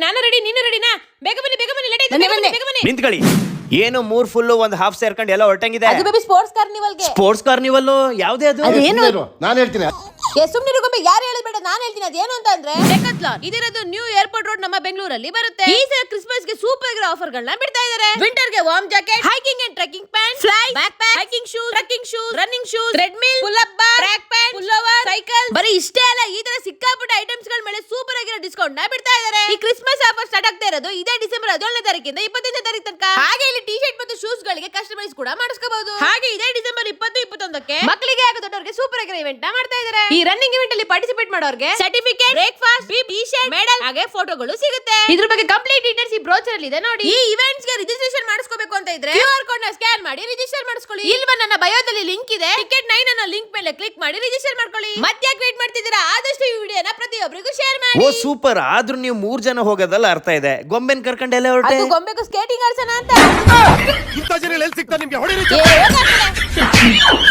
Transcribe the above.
ನಾನು ರೆಡಿ, ನೀನು ರೆಡಿನಾ? ಬೇಗ ಬನ್ನಿ ಲೇಟ್ ಆಯ್ತು, ಬೇಗ ಬನ್ನಿ. ನಿಂತ್ಕೊಳ್ಳಿ. ಏನು 3 ಫುಲ್ ಒಂದು ಹಾಫ್ ಸೇರ್ಕೊಂಡು ಎಲ್ಲ ಹೊರಟಂಗಿದೆ. ಅದು ಬೇಬಿ ಸ್ಪೋರ್ಟ್ಸ್ ಕಾರ್ನಿವಲ್ಗೆ. ಸ್ಪೋರ್ಟ್ಸ್ ಕಾರ್ನಿವಲ್ ಯಾವ್ದೇ ಅದು? ಅದೇನು? ನಾನು ಹೇಳ್ತೀನಿ. ಸುಮ್ನಿರು ಗೊಂಬೆ, ಯಾರು ಹೇಳಬೇಡ, ನಾನು ಹೇಳ್ತೀನಿ. ಅದೇನು ಅಂತ ಅಂದ್ರೆ ಡೆಕಾಥ್ಲಾನ್. ಇದಿರೋದು ನ್ಯೂ ಏರ್ಪೋರ್ಟ್ ರೋಡ್ ನಮ್ಮ ಬೆಂಗಳೂರಲ್ಲಿ ಬರುತ್ತೆ. ಈ ಸಲ ಕ್ರಿಸ್ಮಸ್ ಗೆ ಸೂಪರ್ ಆಗಿರೋ ಆಫರ್ ಗಳನ್ನ ಬಿಡ್ತಾ ಇದ್ದಾರೆ. ವಿಂಟರ್ ಗೆ warm jacket, hiking and trekking pant, fly back pack, hiking shoes, trekking shoes, running shoes, treadmill, pull up bar, track pant, pullover, cycle. ಬರೀ ಇಷ್ಟೇ ಅಲ್ಲ, ಈ ತರ ಸಿಕ್ಕಾಪಟ್ಟೆ ಐಟಮ್ಸ್ ಗಳ ಮೇಲೆ ಸೂಪರ್ ಆಗಿರೋ ಡಿಸ್ಕೌಂಟ್ ನ ಬಿಡ್ತಾ ಇದ್ದಾರೆ. ಈ ಕ್ರಿಸ್ಮಸ್ ಆಫರ್ ಸ್ಟಾರ್ಟ್ ಆಗ್ತಾ ಇರೋದು ಇದೇ ಡಿಸೆಂಬರ್ 17ನೇ ತಾರೀಕಿಂದ 25ನೇ ತಾರೀಕು ತನಕ. ಹಾಗೆ ಇಲ್ಲಿ ಟಿ ಶರ್ಟ್ ಮತ್ತು ಶೂಸ್ ಗಳಿಗೆ ಕಸ್ಟಮೈಸ್ ಕೂಡ ಮಾಡಿಸ್ಕೋಬಹುದು. ಹಾಗೆ ಇದೇ ಡಿಸೆಂಬರ್ 20, 21ಕ್ಕೆ ಮಕ್ಕಳಿಗೆ ಹಾಗೂ ದೊಡ್ಡವರಿಗೆ ಸೂಪರ್ ಆಗಿರೋ ಇವೆಂಟ್ ನ ಮಾಡ್ತಾ ಇದ್ದಾರೆ. ಈ ರನ್ನಿಂಗ್ ಇವೆಂಟ್ ಅಲ್ಲಿ ಪಾರ್ಟಿಸಿಪೇಟ್ ಮಾಡೋರಿಗೆ certificate, breakfast, T shirt, medal ಹಾಗೆ ಫೋಟೋಗಳು ಸಿಗುತ್ತೆ. ಇದ್ರ ಬಗ್ಗೆ ಕಂಪ್ಲೀಟ್ ಡೀಟೇಲ್ಸ್ ಈ ಬ್ರೋಚರ್ ಅಲ್ಲಿ ಇದೆ ನೋಡಿ. ಈ ಇವೆಂಟ್ಸ್ ಗೆ ರಿಜಿಸ್ಟ್ರೇಷನ್ ಮಾಡಿಸ್ಕೋಬೇಕು ಅಂತ ಇದ್ರೆ QR ಕೋಡ್ ನ ಸ್ಕ್ಯಾನ್ ಮಾಡಿ ರಿಜಿಸ್ಟರ್ ಮಾಡಿಸ್ಕೊಳ್ಳಿ. ಇಲ್ವಾ ನನ್ನ ಬಯೋದಲ್ಲಿ ಲಿಂಕ್ ಇದೆ, ಟಿಕೆಟ್ 9 ಅನ್ನೋ ಲಿಂಕ್ ಮೇಲೆ ಕ್ಲಿಕ್ ಮಾಡಿ ರಿಜಿಸ್ಟರ್ ಮಾಡ್ಕೊಳ್ಳಿ. ಮತ್ತೆ ವೇಟ್ ಮಾಡ್ತಿದ್ದೀರಾ? ಆದಷ್ಟು ಈ ವಿಡಿಯೋನ ಪ್ರತಿಯೊಬ್ಬರಿಗೂ ಶೇರ್ ಮಾಡಿ. ಓ ಸೂಪರ್. ಆದ್ರೂ ನೀವು 3 ಜನ ಹೋಗೋದಲ್ಲ ಅರ್ಥ ಇದೆ. ಗೊಂಬೆನ್ ಕರ್ಕೊಂಡೆಲ್ಲ ಹೊರಟೆ. ಅದು ಗೊಂಬೆಗೂ ಸ್ಕೇಟಿಂಗ್ ಆಡ್ಸೋಣ ಅಂತ. ಇಂಥ ಜನ ಎಲ್ಲಿ ಸಿಗ್ತಾರೆ ನಿಮ್ಗೆ? ಹೊಡಿರಿ. ಏ, ಹೋಗ್ ಆ ಕಡೆ.